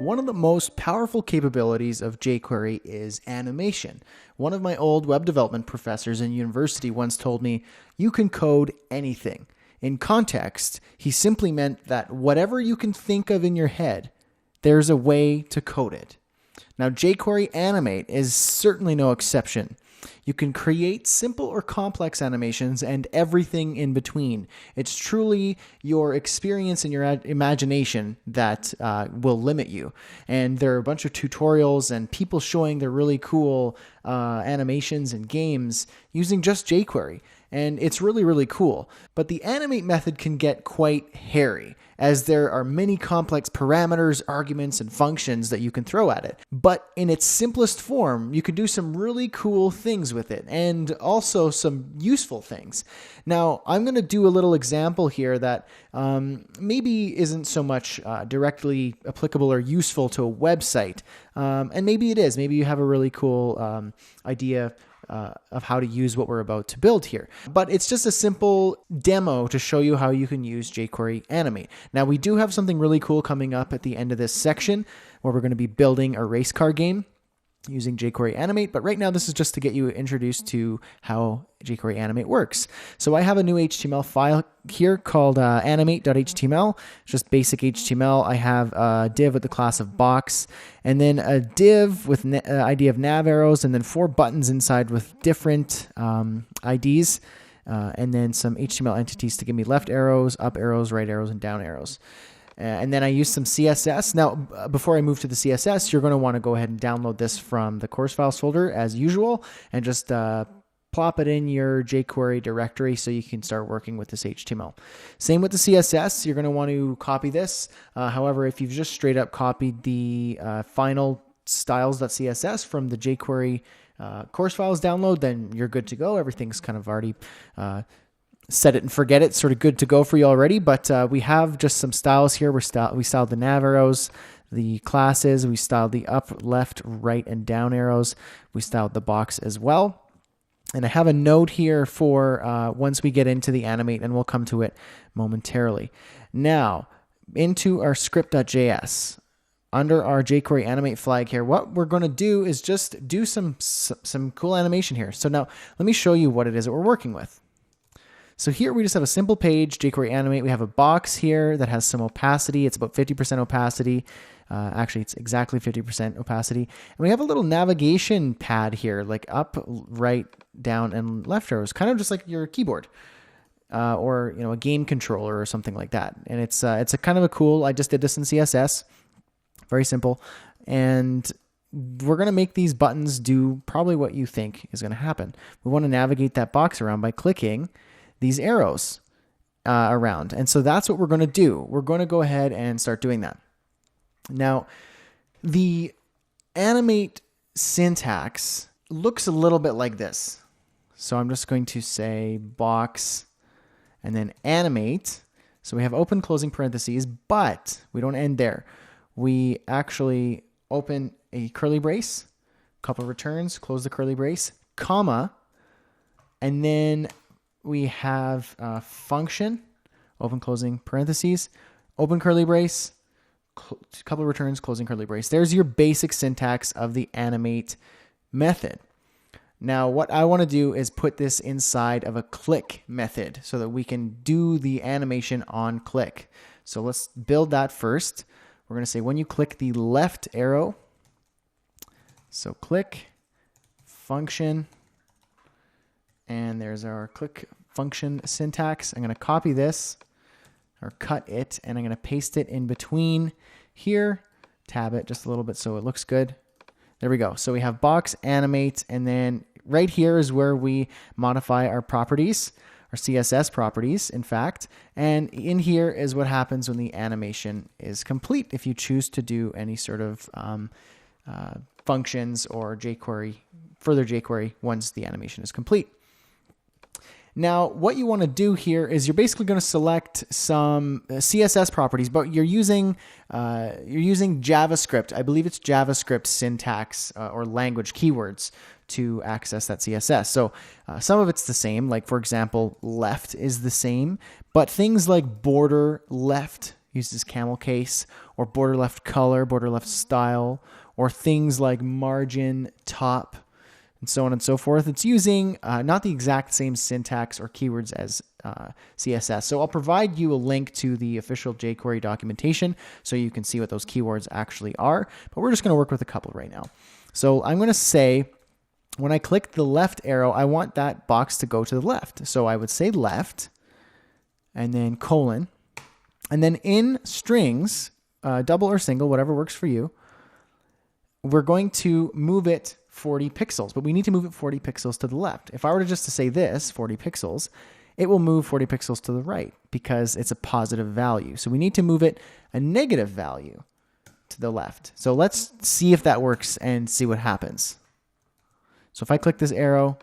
One of the most powerful capabilities of jQuery is animation. One of my old web development professors in university once told me, you can code anything. In context, he simply meant that whatever you can think of in your head, there's a way to code it. Now, jQuery Animate is certainly no exception. You can create simple or complex animations and everything in between. It's truly your experience and your imagination that will limit you. And there are a bunch of tutorials and people showing their really cool animations and games using just jQuery. And it's really, really cool. But the animate method can get quite hairy, as there are many complex parameters, arguments, and functions that you can throw at it. But in its simplest form, you can do some really cool things with it, and also some useful things. Now, I'm going to do a little example here that maybe isn't so much directly applicable or useful to a website. And maybe it is. Maybe you have a really cool idea of how to use what we're about to build here. But it's just a simple demo to show you how you can use jQuery Animate. Now, we do have something really cool coming up at the end of this section where we're going to be building a race car game using jQuery Animate, but right now this is just to get you introduced to how jQuery Animate works. So I have a new HTML file here called animate.html. It's just basic HTML. I have a div with the class of box, and then a div with ID of nav arrows, and then 4 buttons inside with different IDs, and then some HTML entities to give me left arrows, up arrows, right arrows, and down arrows. And then I use some CSS. Now, before I move to the CSS, you're going to want to go ahead and download this from the course files folder as usual, and just plop it in your jQuery directory so you can start working with this HTML. Same with the CSS. You're going to want to copy this. However, if you've just straight up copied the final styles.css from the jQuery course files download, then you're good to go. Everything's kind of already set it and forget it, sort of good to go for you already. But we have just some styles here. We styled the nav arrows, the classes, we styled the up, left, right, and down arrows. We styled the box as well. And I have a note here for once we get into the animate, and we'll come to it momentarily. Now, into our script.js. Under our jQuery Animate flag here, what we're going to do is just do some cool animation here. So now, let me show you what it is that we're working with. So here we just have a simple page, jQuery Animate. We have a box here that has some opacity. It's about 50% opacity. Actually, it's exactly 50% opacity. And we have a little navigation pad here, like up, right, down, and left arrows, kind of just like your keyboard. Or a game controller or something like that. And it's a kind of a cool, I just did this in CSS. Very simple. And we're going to make these buttons do probably what you think is going to happen. We want to navigate that box around by clicking these arrows around. And so that's what we're going to do. We're going to go ahead and start doing that. Now, the animate syntax looks a little bit like this. So I'm just going to say box and then animate. So we have open, closing parentheses, but we don't end there. We actually open a curly brace, couple returns, close the curly brace, comma, and then we have a function, open, closing parentheses, open curly brace, couple of returns, closing curly brace. There's your basic syntax of the animate method. Now, what I want to do is put this inside of a click method so that we can do the animation on click. So let's build that first. We're going to say when you click the left arrow, so click, function, and there's our click function syntax. I'm going to copy this or cut it, and I'm going to paste it in between here, tab it just a little bit so it looks good. There we go. So we have box, animate, and then right here is where we modify our properties, our CSS properties, in fact. And in here is what happens when the animation is complete, if you choose to do any sort of functions or jQuery, further jQuery once the animation is complete. Now, what you want to do here is you're basically going to select some CSS properties, but you're using JavaScript. I believe it's JavaScript syntax or language keywords to access that CSS. So some of it's the same, like for example, left is the same, but things like border, left, uses camel case, or border left color, border left style, or things like margin, top, and so on and so forth. It's using not the exact same syntax or keywords as CSS. So I'll provide you a link to the official jQuery documentation so you can see what those keywords actually are. But we're just going to work with a couple right now. So I'm going to say, when I click the left arrow, I want that box to go to the left. So I would say left, and then colon. And then in strings, double or single, whatever works for you, we're going to move it 40 pixels. But we need to move it 40 pixels to the left. If I were to just to say this, 40 pixels, it will move 40 pixels to the right because it's a positive value. So we need to move it a negative value to the left. So let's see if that works and see what happens. So if I click this arrow,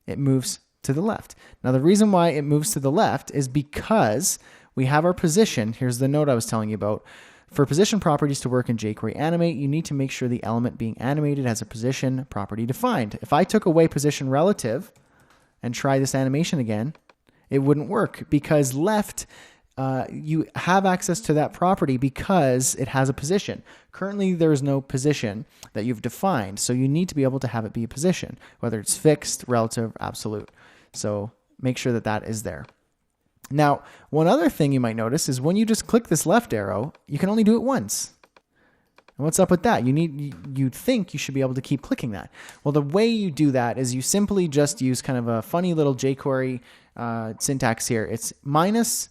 it moves to the left. Now the reason why it moves to the left is because we have our position. Here's the note I was telling you about. For position properties to work in jQuery Animate, you need to make sure the element being animated has a position property defined. If I took away position relative and try this animation again, it wouldn't work because left, you have access to that property because it has a position. Currently, there is no position that you've defined, so you need to be able to have it be a position, whether it's fixed, relative, absolute. So make sure that that is there. Now, one other thing you might notice is when you just click this left arrow, you can only do it once. And what's up with that? You'd think you should be able to keep clicking that. Well, the way you do that is you simply just use kind of a funny little jQuery syntax here. It's minus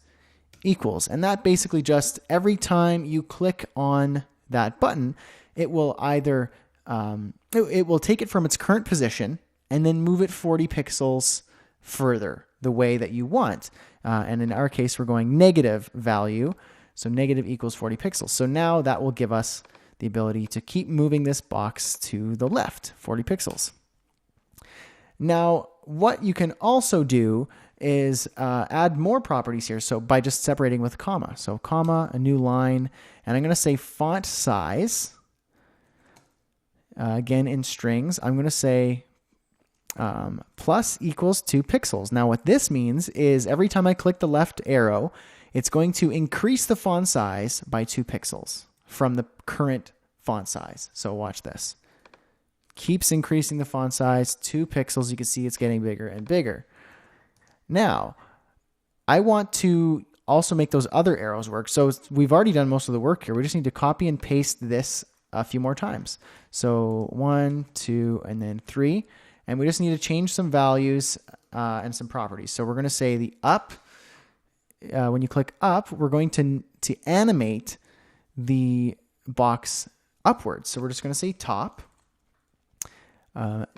equals, and that basically just every time you click on that button, it will either it will take it from its current position and then move it 40 pixels further the way that you want. And in our case, we're going negative value, so negative equals 40 pixels. So now that will give us the ability to keep moving this box to the left, 40 pixels. Now, what you can also do is add more properties here. So by just separating with comma. So comma, a new line, and I'm going to say font size. Again, in strings, I'm going to say plus equals 2 pixels. Now what this means is every time I click the left arrow, it's going to increase the font size by 2 pixels from the current font size. So watch this. Keeps increasing the font size, 2 pixels. You can see it's getting bigger and bigger. Now, I want to also make those other arrows work. So we've already done most of the work here. We just need to copy and paste this a few more times. So 1, 2, and then 3. And we just need to change some values and some properties. So we're going to say the up. When you click up, we're going to animate the box upwards. So we're just going to say top.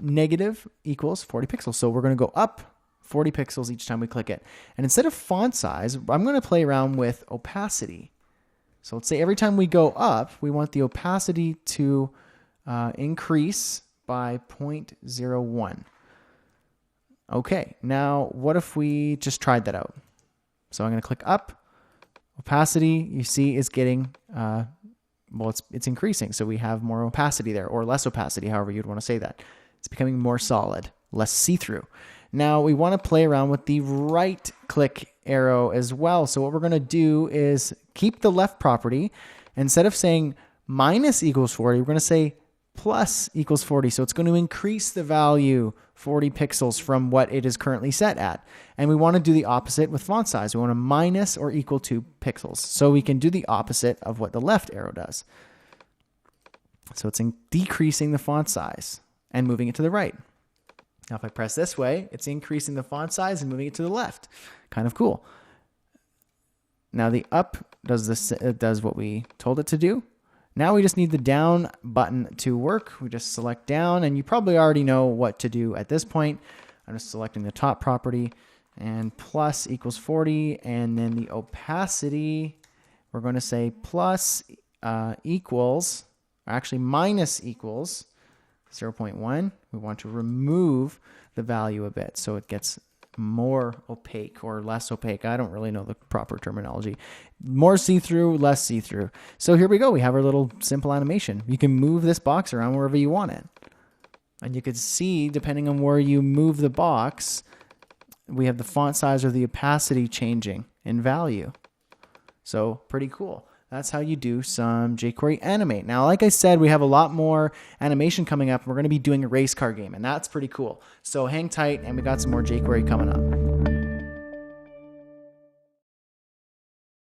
Negative equals 40 pixels. So we're going to go up 40 pixels each time we click it. And instead of font size, I'm going to play around with opacity. So let's say every time we go up, we want the opacity to increase by 0.01. Okay, now what if we just tried that out? So I'm going to click up. Opacity, you see, is getting, well, it's increasing. So we have more opacity there, or less opacity, however you'd want to say that. It's becoming more solid, less see-through. Now we want to play around with the right click arrow as well. So what we're going to do is keep the left property. Instead of saying minus equals 40, we're going to say plus equals 40. So it's going to increase the value 40 pixels from what it is currently set at. And we want to do the opposite with font size. We want to minus or equal 2 pixels. So we can do the opposite of what the left arrow does. So it's decreasing the font size and moving it to the right. Now, if I press this way, it's increasing the font size and moving it to the left. Kind of cool. Now the up does this, it does what we told it to do. Now we just need the down button to work. We just select down, and you probably already know what to do at this point. I'm just selecting the top property, and plus equals 40, and then the opacity, we're going to say plus equals, or actually minus equals 0.1. We want to remove the value a bit so it gets more opaque or less opaque. I don't really know the proper terminology. More see-through, less see-through. So here we go. We have our little simple animation. You can move this box around wherever you want it. And you can see, depending on where you move the box, we have the font size or the opacity changing in value. So pretty cool. That's how you do some jQuery animate. Now, like I said, we have a lot more animation coming up. We're going to be doing a race car game, and that's pretty cool. So hang tight, and we got some more jQuery coming up.